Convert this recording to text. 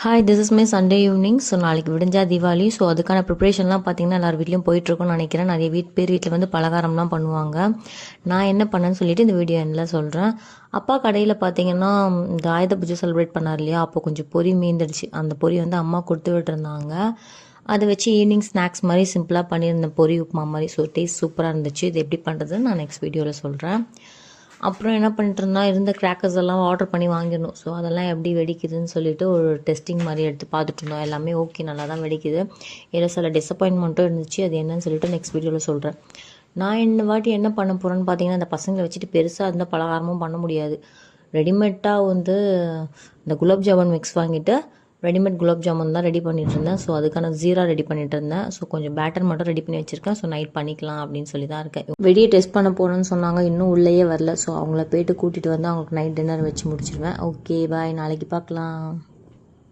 Hi, this is my Sunday evening. So நாளைக்கு விடிஞ்சா Deepavali. So அதுக்கான ப்ரிப்ரேஷன்லாம் பார்த்தீங்கன்னா எல்லார் வீட்லையும் போயிட்டுருக்கும்னு நினைக்கிறேன். நிறைய பேர் வீட்டில் வந்து பலகாரம்லாம் பண்ணுவாங்க. நான் என்ன பண்ணேன்னு சொல்லிட்டு இந்த வீடியோ எண்ணில் சொல்கிறேன். அப்பா கடையில் பார்த்தீங்கன்னா இந்த ஆயுத பூஜை செலிப்ரேட் பண்ணார் இல்லையா, அப்போ கொஞ்சம் பொரி மீந்துடுச்சு. அந்த பொரி வந்து அம்மா கொடுத்து விட்டுருந்தாங்க. அதை வச்சு ஈவினிங் ஸ்நாக்ஸ் மாதிரி சிம்பிளாக பண்ணியிருந்தேன், பொரி உப்புமா மாதிரி. ஸோ டேஸ்ட் சூப்பராக இருந்துச்சு. இது எப்படி பண்ணுறதுன்னு நான் நெக்ஸ்ட் வீடியோவில் சொல்கிறேன். அப்புறம் என்ன பண்ணிட்டு இருந்தா, இருந்த கிராக்கர்ஸ் எல்லாம் ஆர்டர் பண்ணி வாங்கிடணும். ஸோ அதெல்லாம் எப்படி வெடிக்குதுன்னு சொல்லிட்டு ஒரு டெஸ்டிங் மாதிரி எடுத்து பார்த்துட்டு இருந்தோம். எல்லாமே ஓகே, நல்லா தான் வெடிக்குது. ஏதோ சில டிசப்பாயின்மெண்ட்டும் இருந்துச்சு. அது என்னன்னு சொல்லிட்டு நெக்ஸ்ட் வீடியோவில் சொல்கிறேன். நான் இந்த வாட்டி என்ன பண்ண போகிறேன்னு பார்த்தீங்கன்னா, அந்த பசங்களை வச்சுட்டு பெருசாக இருந்த பலகாரமும் பண்ண முடியாது. ரெடிமேட்டாக வந்து இந்த குலாப் ஜாமுன் மிக்ஸ் வாங்கிட்டு ரெடிமேட் குலாப் ஜாமுன் தான் ரெடி பண்ணிட்டு இருந்தேன். ஸோ அதுக்கான ஜீரா ரெடி பண்ணிட்டு இருந்தேன். ஸோ கொஞ்சம் பேட்டர் மட்டும் ரெடி பண்ணி வச்சிருக்கேன். ஸோ நைட் பண்ணிக்கலாம் அப்படின்னு சொல்லி தான் இருக்கேன். வெளியே டெஸ்ட் பண்ண போகணுன்னு சொன்னாங்க, இன்னும் உள்ளேயே வரல. ஸோ அவங்கள போயிட்டு கூட்டிகிட்டு வந்து அவங்களுக்கு நைட் டின்னர் வச்சு முடிச்சிருவேன். ஓகே பாய், நாளைக்கு பார்க்கலாம்.